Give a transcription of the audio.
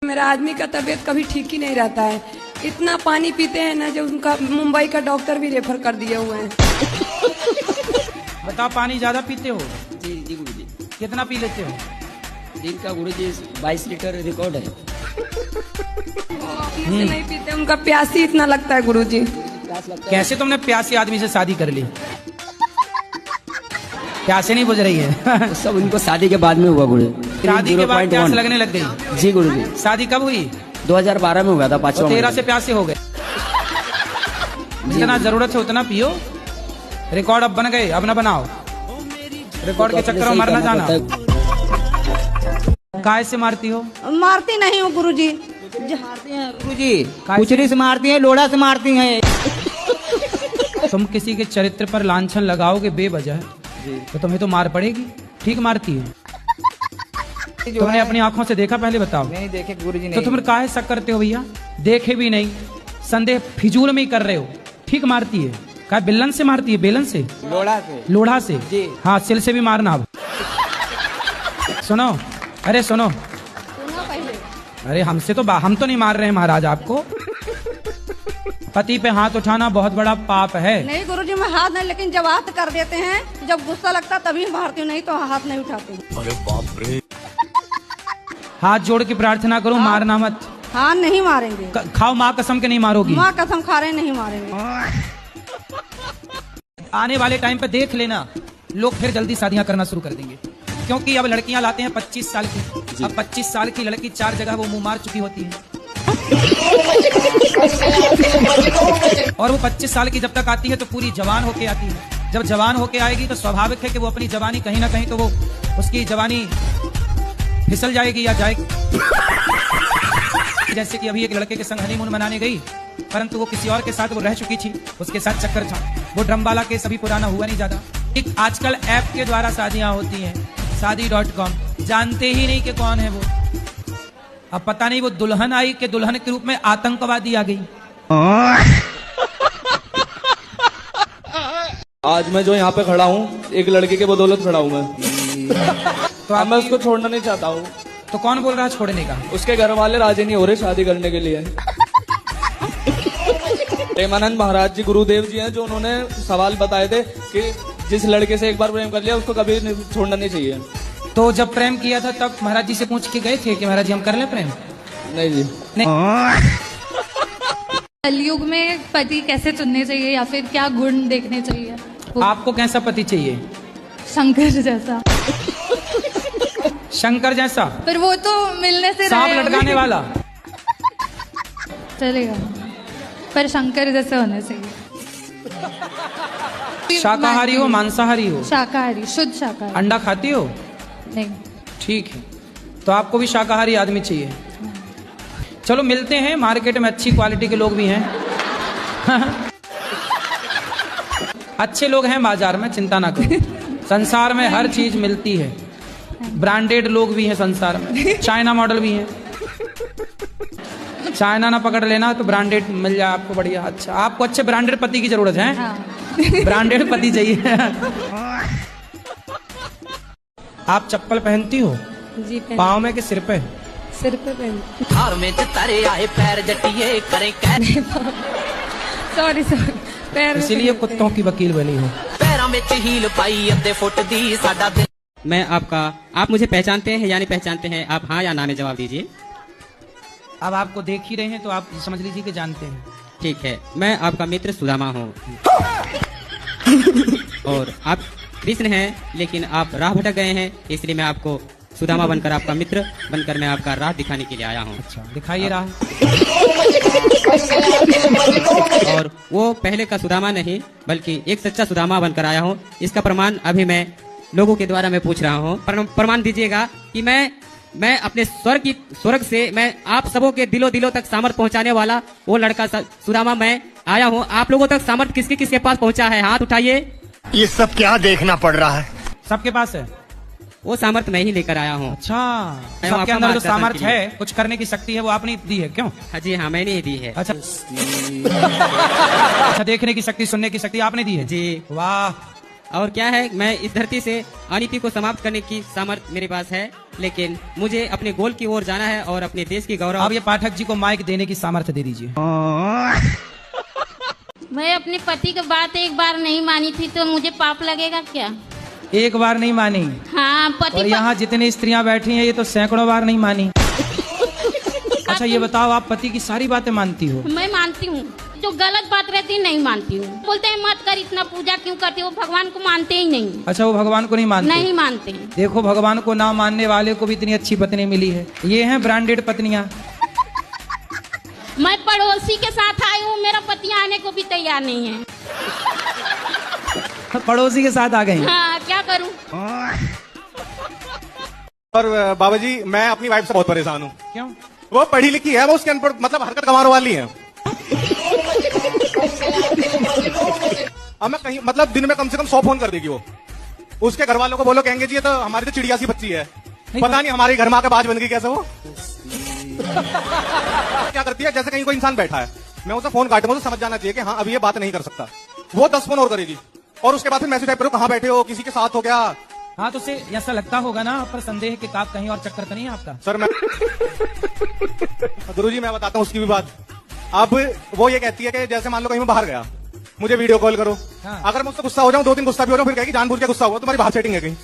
मेरा आदमी का तबीयत कभी ठीक ही नहीं रहता है। इतना पानी पीते हैं ना, जो उनका मुंबई का डॉक्टर भी रेफर कर दिए हुए हैं। बताओ, पानी ज्यादा पीते हो? जी जी गुरुजी। कितना पी लेते हो? दिन का गुरुजी 22 लीटर रिकॉर्ड है। अपने से नहीं पीते, उनका प्यास ही इतना लगता है गुरुजी। कैसे तुमने प्यासी आदमी से शादी कर ली? प्यासे नहीं बुझ रही है? सब उनको शादी के बाद में हुआ गुरु। शादी के बाद प्यास लगने लग गई? जी गुरुजी। शादी कब हुई? 2012 में हुआ था, 5वां। 13 से प्यासे हो गए। जितना जरूरत है उतना पियो। रिकॉर्ड अब बन गए, अब ना बनाओ। रिकॉर्ड के चक्कर में मरना जाना। काय से मारती हो? मारती नहीं हूँ गुरुजी। मारती हैं गुरुजी, कुचरी से मारती हैं, लोढ़ा से मारती हैं। तुम किसी के चरित्र पर लांछन लगाओगे बेवजह तो तुम्हें तो मार पड़ेगी। ठीक मारती है? तुमने अपनी आंखों से देखा? पहले बताओ। नहीं देखे गुरुजी। तो तुम काहे शक करते हो भैया? देखे भी नहीं, संदेह फिजूल में ही कर रहे हो। ठीक मारती है? क्या बिल्लन से मारती है? बेलन से? लोढ़ा से। लोढ़ा से जी। हाँ, सिल से भी मारना। अब सुनो, अरे सुनो, अरे हमसे तो हम तो नहीं मार रहे हैं महाराज आपको। पति पे हाथ उठाना बहुत बड़ा पाप है। नहीं गुरुजी, मैं हाथ नहीं, लेकिन जब हाथ कर देते हैं, जब गुस्सा लगता तभी मारती हूँ, नहीं तो हाथ नहीं उठाती। अरे बाप रे। हाथ जोड़ के प्रार्थना करो, मारना मत। हाँ नहीं मारेंगे। खाओ माँ कसम के नहीं मारोगी? माँ कसम खा रहे नहीं मारेंगे। आने वाले टाइम पे देख लेना, लोग फिर जल्दी शादियां करना शुरू कर देंगे, क्योंकि अब लड़कियां लाते हैं 25 साल की। अब 25 साल की लड़की 4 जगह वो मुंह मार चुकी होती है। और वो 25 साल की जब तक आती है तो पूरी जवान होके आती है। जब जवान होके आएगी तो स्वाभाविक है कि वो अपनी जवानी कहीं ना कहीं तो वो उसकी जवानी फिसल जाएगी या जाएगी। जैसे कि अभी एक लड़के के संग हनीमून मनाने गई, परंतु वो किसी और के साथ वो रह चुकी थी, उसके साथ चक्कर था। वो ड्रम वाला केस अभी पुराना हुआ नहीं ज्यादा। एक आजकल ऐप के द्वारा शादियां होती हैं, शादी.com। जानते ही नहीं कि कौन है वो। अब पता नहीं वो दुल्हन आई कि दुल्हन के रूप में आतंकवादी आ गई। आज मैं जो यहाँ पे खड़ा हूँ, एक लड़के के बदौलत खड़ा हूँ मैं। तो अब मैं उसको छोड़ना नहीं चाहता हूँ। तो कौन बोल रहा है छोड़ने का? उसके घर वाले राजी नहीं हो रहे शादी करने के लिए। प्रेमानंद महाराज जी गुरुदेव जी हैं, जो उन्होंने सवाल बताए थे कि जिस लड़के से एक बार प्रेम कर लिया उसको कभी छोड़ना नहीं चाहिए। तो जब प्रेम किया था तब महाराज जी से पूछ के गए थे कि महाराज जी हम कर ले प्रेम? नहीं जी, नहीं। कलयुग में पति कैसे चुनने चाहिए या फिर क्या गुण देखने चाहिए? आपको कैसा पति चाहिए? शंकर जैसा। शंकर जैसा? पर वो तो मिलने से सांप लटकाने वाला चलेगा, पर शंकर जैसे होने चाहिए। शाकाहारी हो मांसाहारी हो? शाकाहारी, शुद्ध शाकाहारी। अंडा खाती हो? नहीं। ठीक है, तो आपको भी शाकाहारी आदमी चाहिए। चलो मिलते हैं, मार्केट में अच्छी क्वालिटी के लोग भी हैं। अच्छे लोग हैं बाजार में, चिंता ना करो। संसार में हर चीज मिलती है। ब्रांडेड लोग भी हैं संसार में, चाइना मॉडल भी हैं। चाइना ना पकड़ लेना तो ब्रांडेड मिल जाए आपको बढ़िया। अच्छा, आपको अच्छे ब्रांडेड पति की जरूरत है? हाँ। ब्रांडेड पति चाहिए। आप चप्पल पहनती हो? जी पाँव में कि सिर पे? सिर पे पहन। हार में तारे आए पैर जटिए करें कै। सॉरी पैर। इसीलिए कुत्तों की वकील बनी हो। पैरों में हील पाई अद्धे फुट दी साडा दिल। मैं आप मुझे पहचानते हैं या नहीं पहचानते हैं? आप हाँ या ना में जवाब दीजिए। अब आपको देख ही रहे हैं तो आप समझ लीजिए कि जानते हैं। ठीक है, मैं आपका मित्र सुदामा हूँ। और आप कृष्ण हैं, लेकिन आप राह भटक गए हैं, इसलिए मैं आपको सुदामा बनकर, आपका मित्र बनकर मैं आपका राह दिखाने के लिए आया हूँ। अच्छा, दिखाइए राह। और वो पहले का सुदामा नहीं, बल्कि एक सच्चा सुदामा बनकर आया हूँ। इसका प्रमाण अभी मैं लोगों के द्वारा मैं पूछ रहा हूँ। प्रमाण दीजिएगा कि मैं अपने स्वर्ग से मैं आप सबों के दिलों तक सामर्थ पहुंचाने वाला वो लड़का सुदामा मैं आया हूँ। आप लोगों तक सामर्थ किसके किसके पास पहुंचा है? हाथ उठाइए। ये सब क्या देखना पड़ रहा है? सबके पास है वो सामर्थ मैं ही लेकर आया हूँ। अच्छा, सबके अंदर जो सामर्थ है, कुछ करने की शक्ति है, वो आपने दी है क्यों? जी हाँ, मैंने ही दी है। अच्छा। अच्छा, देखने की शक्ति, सुनने की शक्ति आपने दी है? जी। वाह, और क्या है, मैं इस धरती से अनीति को समाप्त करने की सामर्थ्य मेरे पास है, लेकिन मुझे अपने गोल की ओर जाना है और अपने देश की गौरव। अब ये पाठक जी को माइक देने की सामर्थ्य दे दीजिए। मैं अपने पति की बात एक बार नहीं मानी थी तो मुझे पाप लगेगा क्या? एक बार नहीं मानी? हाँ, और यहाँ जितनी स्त्रियां बैठी हैं ये तो सैकड़ों बार नहीं मानी। अच्छा ये बताओ, आप पति की सारी बातें मानती हो? मैं मानती हूँ, जो गलत बात रहती है नहीं मानती हूँ। बोलते हैं मत कर, इतना पूजा क्यों करती हो, भगवान को मानते ही नहीं। अच्छा वो भगवान को नहीं मानते? नहीं मानते। देखो भगवान को ना मानने वाले को भी इतनी अच्छी पत्नी मिली है। ये हैं ब्रांडेड पत्नियां। मैं पड़ोसी के साथ आई हूँ, मेरा पति आने को भी तैयार नहीं है। पड़ोसी के साथ आ गई? हाँ, क्या करूँ? और बाबा जी मैं अपनी वाइफ से बहुत परेशान हूँ। क्यों? वो पढ़ी लिखी है, वो उसके अनपढ़ मतलब हरकत गंवारों वाली है। अब मैं कहीं मतलब दिन में कम से कम 100 फोन कर देगी वो। उसके घर वालों को बोलो, कहेंगे जी ये तो हमारी तो चिड़िया सी बच्ची है। पता नहीं हमारे घर में आके बाज बन गई कैसे वो। क्या करती है, जैसे कहीं कोई इंसान बैठा है, मैं उसे फोन काटूंगा तो समझ जाना चाहिए कि हाँ अभी ये बात नहीं कर सकता। वो 10 फोन और करेगी और उसके बाद फिर मैसेज टाइप करो, कहाँ बैठे हो, किसी के साथ हो क्या। हाँ तो उसे ऐसा लगता होगा ना आप पर संदेह कि आप कहीं और चक्कर तो नहीं है आपका? सर मैं गुरुजी मैं बताता हूँ उसकी भी बात। अब वो ये कहती है कि जैसे मान लो कहीं मैं बाहर गया, मुझे वीडियो कॉल करो। हाँ। अगर मुझसे गुस्सा हो जाऊं, 2 दिन गुस्सा भी हो जाऊं, फिर कहेगी जानबूझ के गुस्सा हुआ, तुम्हारी बाहर सेटिंग है कहीं।